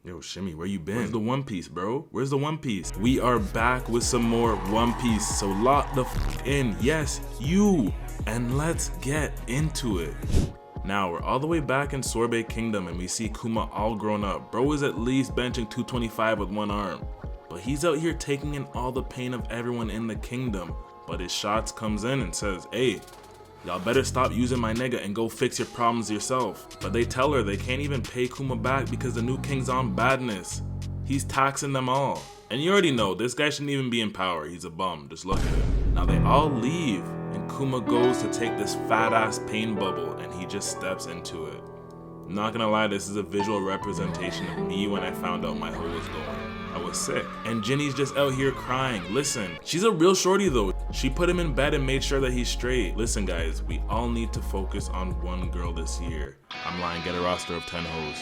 Yo, Shimmy, where you been? Where's the One Piece, bro? Where's the One Piece? We are back with some more One Piece, so lock the in. Yes, you. And let's get into it. Now, we're all the way back in Sorbet Kingdom and we see Kuma all grown up. Bro is at least benching 225 with one arm. But he's out here taking in all the pain of everyone in the kingdom. But his shots comes in and says, hey, y'all better stop using my nigga and go fix your problems yourself. But they tell her they can't even pay Kuma back because the new king's on badness. He's taxing them all. And you already know, this guy shouldn't even be in power. He's a bum, just look at him. Now they all leave and Kuma goes to take this fat ass pain bubble and he just steps into it. I'm not gonna lie, this is a visual representation of me when I found out my hoe was going. I was sick. And Ginny's just out here crying. Listen, she's a real shorty though. She put him in bed and made sure that he's straight. Listen guys, we all need to focus on one girl this year. I'm lying, get a roster of 10 hoes.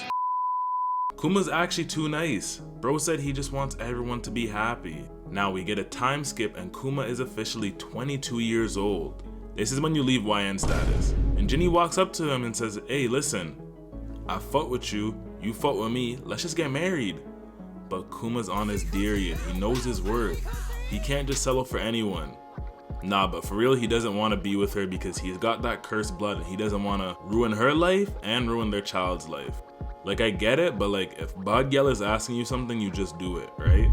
Kuma's actually too nice. Bro said he just wants everyone to be happy. Now we get a time skip and Kuma is officially 22 years old. This is when you leave YN status. And Ginny walks up to him and says, hey listen, I fuck with you, you fuck with me, let's just get married. But Kuma's on his period. He knows his worth. He can't just settle for anyone. Nah, but for real, he doesn't want to be with her because he's got that cursed blood and he doesn't want to ruin her life and ruin their child's life. Like, I get it, but like, if Badgyal is asking you something, you just do it, right?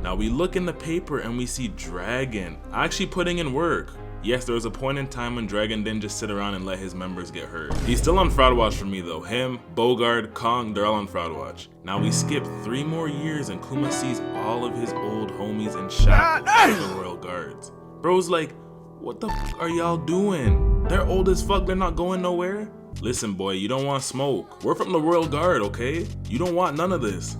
Now we look in the paper and we see Dragon actually putting in work. Yes, there was a point in time when Dragon didn't just sit around and let his members get hurt. He's still on fraud watch for me though. Him, Bogard, Kong, they're all on fraud watch. Now we skip 3 more years and Kuma sees all of his old homies in shackles with the royal guards. Bro's like, what the f are y'all doing? They're old as fuck, they're not going nowhere? Listen boy, you don't want smoke. We're from the royal guard, okay? You don't want none of this.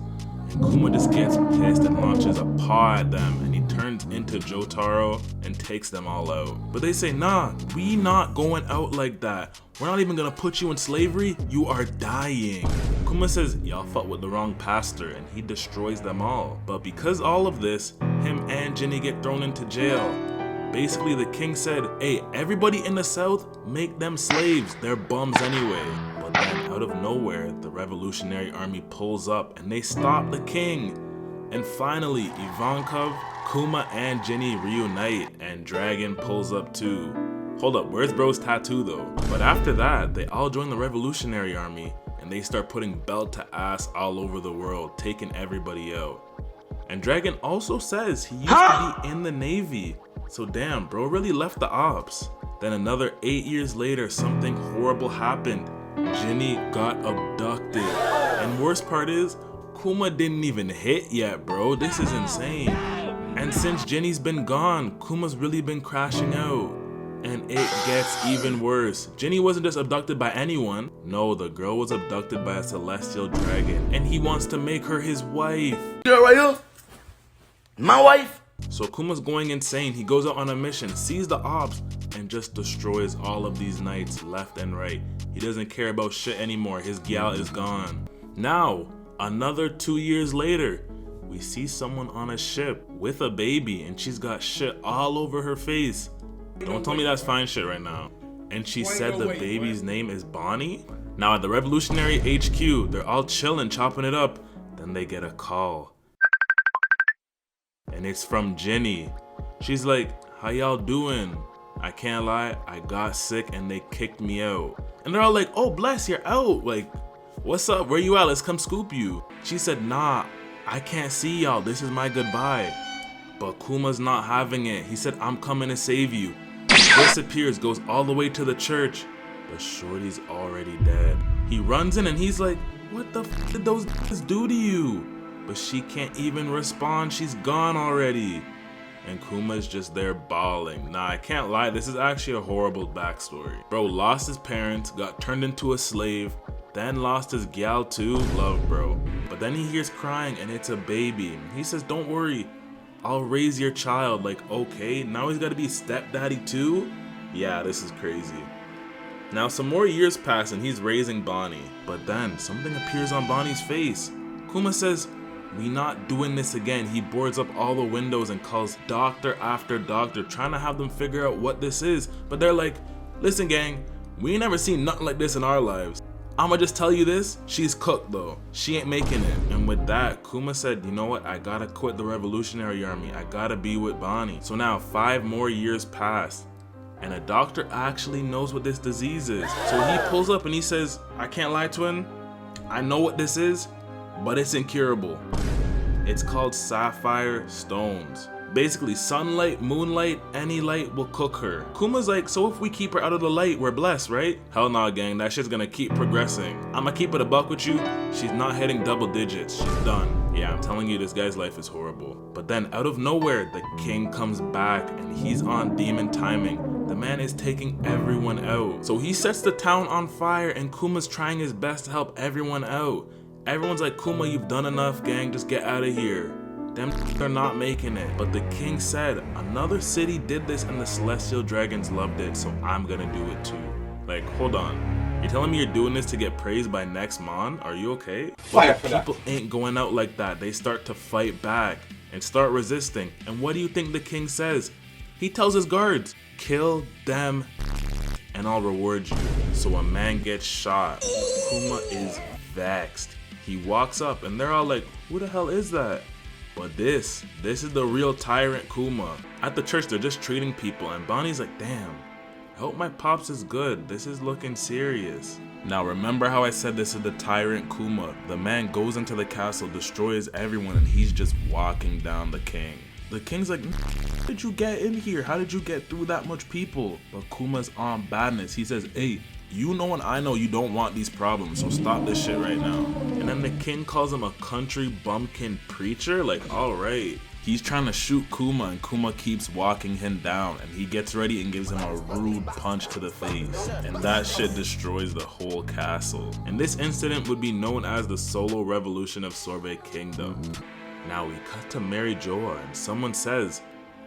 And Kuma just gets pissed and launches a paw at them and he turns into Jotaro and takes them all out. But they say, nah, we not going out like that. We're not even gonna put you in slavery, you are dying. Kuma says, y'all fought with the wrong pastor and he destroys them all. But because all of this, him and Ginny get thrown into jail. Basically the king said, hey, everybody in the south, make them slaves, they're bums anyway. But then out of nowhere, the Revolutionary Army pulls up and they stop the king. And finally, Ivankov, Kuma and Ginny reunite and Dragon pulls up too. Hold up, where's bro's tattoo though? But after that, they all join the Revolutionary Army and they start putting belt to ass all over the world, taking everybody out. And Dragon also says he used to be in the Navy. So damn, bro really left the ops. Then another 8 years later, something horrible happened. Ginny got abducted. And worst part is, Kuma didn't even hit yet, bro. This is insane. And since Ginny's been gone, Kuma's really been crashing out. And it gets even worse. Ginny wasn't just abducted by anyone. No, the girl was abducted by a celestial dragon. And he wants to make her his wife. My wife? So Kuma's going insane. He goes out on a mission, sees the ops, and just destroys all of these knights left and right. He doesn't care about shit anymore. His gal is gone. Now, another 2 years later, we see someone on a ship with a baby and she's got shit all over her face. Don't tell me that's fine shit right now. And she said the baby's name is Bonney? Now at the Revolutionary HQ, they're all chilling, chopping it up. Then they get a call. And it's from Ginny. She's like, how y'all doing? I can't lie, I got sick and they kicked me out. And they're all like, oh bless, you're out. Like, what's up, where you at? Let's come scoop you. She said, nah, I can't see y'all, this is my goodbye. But Kuma's not having it. He said, I'm coming to save you. He disappears, goes all the way to the church. But Shorty's already dead. He runs in and he's like, what the f did those guys do to you? But she can't even respond, she's gone already. And Kuma's just there bawling. Nah, I can't lie, this is actually a horrible backstory. Bro lost his parents, got turned into a slave, then lost his gal too. Love, bro. But then he hears crying and it's a baby. He says, don't worry, I'll raise your child. Like, okay, now he's gotta be stepdaddy too? Yeah, this is crazy. Now some more years pass and he's raising Bonney. But then something appears on Bonnie's face. Kuma says, we not doing this again. He boards up all the windows and calls doctor after doctor, trying to have them figure out what this is. But they're like, listen gang, we ain't never seen nothing like this in our lives. I'ma just tell you this, she's cooked though. She ain't making it. And with that, Kuma said, you know what, I gotta quit the Revolutionary Army. I gotta be with Bonney. So now 5 more years pass, and a doctor actually knows what this disease is. So he pulls up and he says, I can't lie, twin, I know what this is, but it's incurable. It's called sapphire stones. Basically, sunlight, moonlight, any light will cook her. Kuma's like, so if we keep her out of the light, we're blessed, right? Hell nah, gang, that shit's gonna keep progressing. I'ma keep it a buck with you. She's not hitting double digits, she's done. Yeah, I'm telling you, this guy's life is horrible. But then out of nowhere, the king comes back and he's on demon timing. The man is taking everyone out. So he sets the town on fire and Kuma's trying his best to help everyone out. Everyone's like, Kuma, you've done enough, gang, just get out of here. Them are not making it. But the king said, another city did this and the celestial dragons loved it, so I'm gonna do it too. Like, hold on. You're telling me you're doing this to get praised by next Mon? Are you okay? But the people ain't going out like that. They start to fight back and start resisting. And what do you think the king says? He tells his guards, kill them and I'll reward you. So a man gets shot. Kuma is vexed. He walks up and they're all like, who the hell is that? But this is the real tyrant Kuma. At the church, they're just treating people, and Bonney's like, damn, I hope my pops is good. This is looking serious. Now remember how I said this is the tyrant Kuma? The man goes into the castle, destroys everyone, and he's just walking down the king. The king's like, how did you get in here? How did you get through that much people? But Kuma's on badness. He says, hey, you know and I know you don't want these problems, so stop this shit right now. And then the king calls him a country bumpkin preacher, like, alright. He's trying to shoot Kuma and Kuma keeps walking him down and he gets ready and gives him a rude punch to the face. And that shit destroys the whole castle. And this incident would be known as the Solo Revolution of Sorbet Kingdom. Now we cut to Mary Joa and someone says,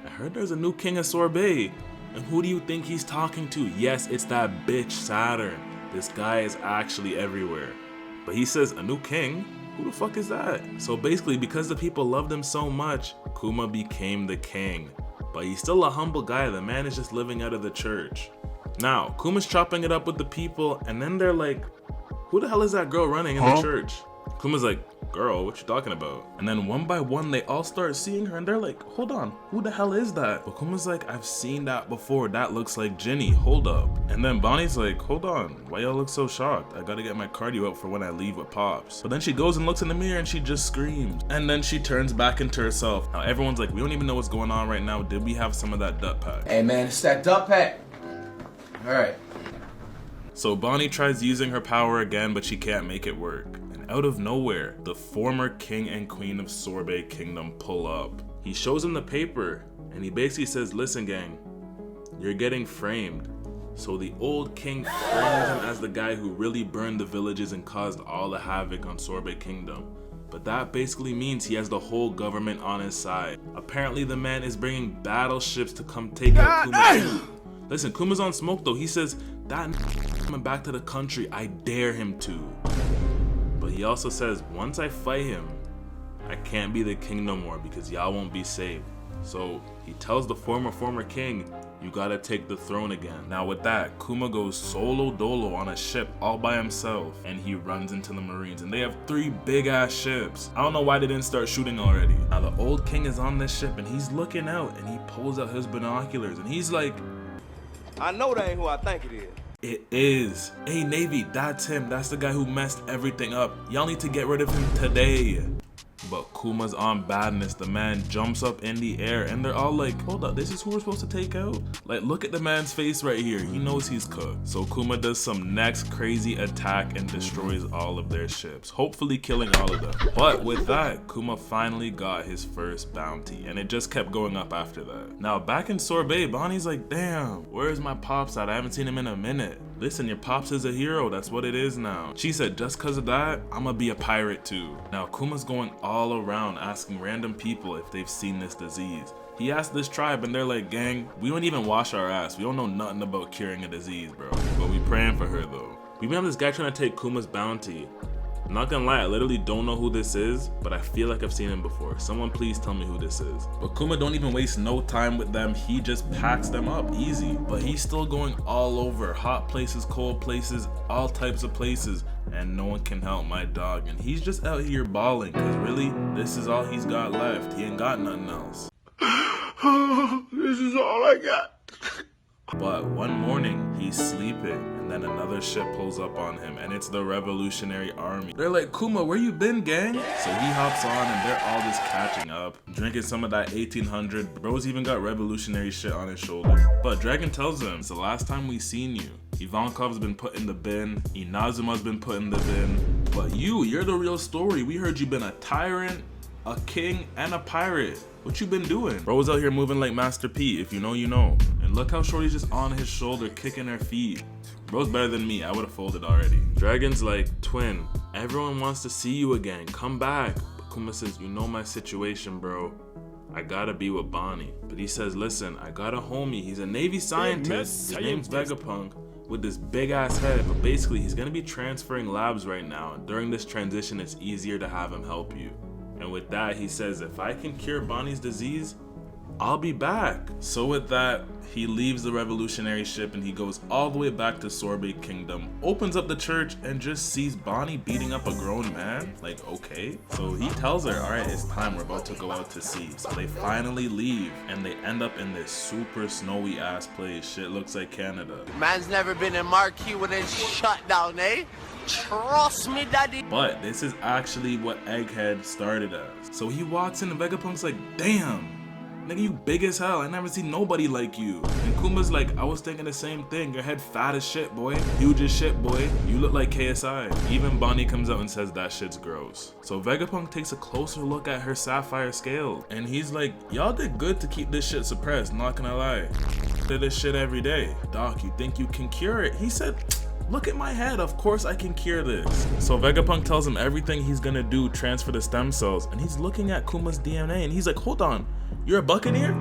I heard there's a new king of Sorbet. And who do you think he's talking to? Yes, it's that bitch Saturn. This guy is actually everywhere. But he says, a new king? Who the fuck is that? So basically, because the people loved him so much, Kuma became the king. But he's still a humble guy. The man is just living out of the church. Now, Kuma's chopping it up with the people, and then they're like, who the hell is that girl running in the church? Kuma's like, girl, what you talking about? And then one by one, they all start seeing her and they're like, hold on, who the hell is that? But Kuma's like, I've seen that before. That looks like Ginny, hold up. And then Bonney's like, hold on, why y'all look so shocked? I gotta get my cardio out for when I leave with Pops. But then she goes and looks in the mirror and she just screams. And then she turns back into herself. Now everyone's like, we don't even know what's going on right now. Did we have some of that duck pack? Hey man, it's that duck pack. All right. So Bonney tries using her power again, but she can't make it work. Out of nowhere, the former king and queen of Sorbet Kingdom pull up. He shows him the paper and he basically says, listen gang, you're getting framed. So the old king frames him as the guy who really burned the villages and caused all the havoc on Sorbet Kingdom. But that basically means he has the whole government on his side. Apparently the man is bringing battleships to come take out Kuma. Listen, Kuma's on smoke though. He says, that coming back to the country, I dare him to. But he also says, once I fight him, I can't be the king no more because y'all won't be safe. So he tells the former king, you gotta take the throne again. Now with that, Kuma goes solo dolo on a ship all by himself and he runs into the Marines and they have 3 big ass ships. I don't know why they didn't start shooting already. Now the old king is on this ship and he's looking out and he pulls out his binoculars and he's like, I know that ain't who I think it is. It is. Hey Navy, that's him. That's the guy who messed everything up. Y'all need to get rid of him today. But Kuma's on badness. The man jumps up in the air and they're all like, hold up, this is who we're supposed to take out? Like, look at the man's face right here. He knows he's cooked. So Kuma does some next crazy attack and destroys all of their ships, hopefully killing all of them. But with that, Kuma finally got his first bounty and it just kept going up after that. Now back in Sorbet, Bonney's like, damn, where's my pops at? I haven't seen him in a minute. Listen, your pops is a hero. That's what it is now. She said, just cause of that, I'ma be a pirate too. Now Kuma's going all around asking random people if they've seen this disease. He asked this tribe and they're like, gang, we don't even wash our ass. We don't know nothing about curing a disease, bro. But we praying for her though. We have this guy trying to take Kuma's bounty. I'm not gonna lie, I literally don't know who this is, but I feel like I've seen him before. Someone please tell me who this is. But Kuma don't even waste no time with them. He just packs them up easy. But he's still going all over. Hot places, cold places, all types of places. And no one can help my dog. And he's just out here balling. Cause really, this is all he's got left. He ain't got nothing else. This is all I got. But one morning, he's sleeping, and then another ship pulls up on him, and it's the Revolutionary Army. They're like, Kuma, where you been, gang? So he hops on, and they're all just catching up, drinking some of that 1800. Bro's even got revolutionary shit on his shoulder. But Dragon tells him, it's the last time we seen you. Ivankov's been put in the bin, Inazuma's been put in the bin, but you're the real story. We heard you been a tyrant, a king, and a pirate. What you been doing? Bro's out here moving like Master P. If you know, you know. And look how Shorty's just on his shoulder, kicking her feet. Bro's better than me. I would have folded already. Dragon's like, twin, everyone wants to see you again. Come back. But Kuma says, you know my situation, bro. I gotta be with Bonney. But he says, listen, I got a homie. He's a Navy scientist. His name's Vegapunk. With this big ass head. But basically, he's gonna be transferring labs right now. And during this transition, it's easier to have him help you. And with that, he says, if I can cure Bonney's disease, I'll be back. So with that, he leaves the revolutionary ship and he goes all the way back to Sorbet Kingdom, opens up the church and just sees Bonney beating up a grown man. Like, okay. So he tells her, all right, it's time, we're about to go out to sea. So they finally leave and they end up in this super snowy ass place. Shit looks like Canada. Man's never been in Marquee when it's shut down, eh? Trust me, daddy. But this is actually what Egghead started as. So he walks in and Vegapunk's like, damn, nigga, you big as hell. I never seen nobody like you. And Kuma's like, I was thinking the same thing. Your head fat as shit, boy. Huge as shit, boy. You look like KSI. Even Bonney comes out and says that shit's gross. So Vegapunk takes a closer look at her sapphire scale. And he's like, y'all did good to keep this shit suppressed, not gonna lie. Did this shit every day. Doc, you think you can cure it? He said, look at my head, of course I can cure this. So Vegapunk tells him everything he's gonna do, transfer the stem cells, and he's looking at Kuma's DNA and he's like, hold on, you're a Buccaneer?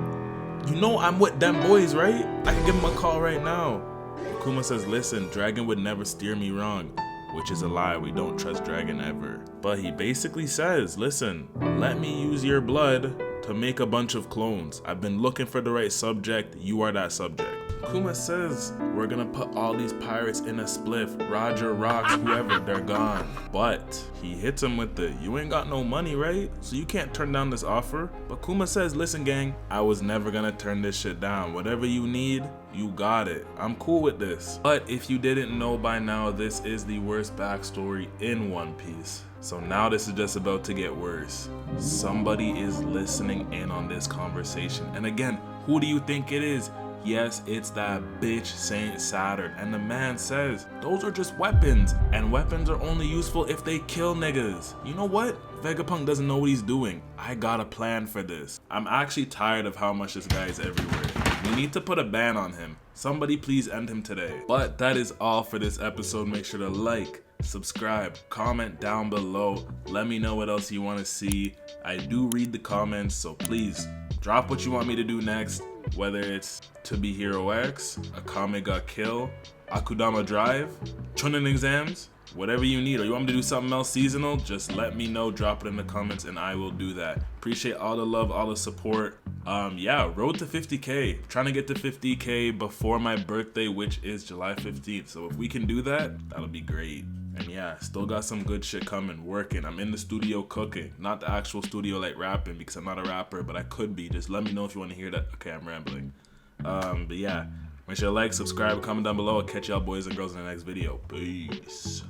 You know I'm with them boys, right? I can give him a call right now. But Kuma says, listen, Dragon would never steer me wrong, which is a lie, we don't trust Dragon ever. But he basically says, listen, let me use your blood to make a bunch of clones. I've been looking for the right subject, you are that subject. Kuma says, we're gonna put all these pirates in a spliff, Roger, Rocks, whoever, they're gone. But he hits him with the, you ain't got no money, right? So you can't turn down this offer. But Kuma says, listen gang, I was never gonna turn this shit down. Whatever you need, you got it. I'm cool with this. But if you didn't know by now, this is the worst backstory in One Piece. So now this is just about to get worse. Somebody is listening in on this conversation. And again, who do you think it is? Yes, it's that bitch Saint Saturn. And the man says, those are just weapons. And weapons are only useful if they kill niggas. You know what? Vegapunk doesn't know what he's doing. I got a plan for this. I'm actually tired of how much this guy is everywhere. We need to put a ban on him. Somebody please end him today. But that is all for this episode. Make sure to like, subscribe, comment down below. Let me know what else you want to see. I do read the comments, so please drop what you want me to do next. Whether it's To Be Hero X, Akame Got Kill, Akudama Drive, Chunin exams, whatever you need, or you want me to do something else seasonal, just let me know, drop it in the comments and I will do that. Appreciate all the love, all the support. Yeah, road to 50K. I'm trying to get to 50K before my birthday, which is July 15th. So if we can do that, that'll be great. And yeah, still got some good shit coming, working. I'm in the studio cooking, not the actual studio like rapping because I'm not a rapper, but I could be. Just let me know if you want to hear that. Okay, I'm rambling. But yeah, make sure to like, subscribe, comment down below. I'll catch y'all boys and girls in the next video. Peace.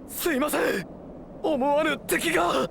すいません、思わぬ敵が。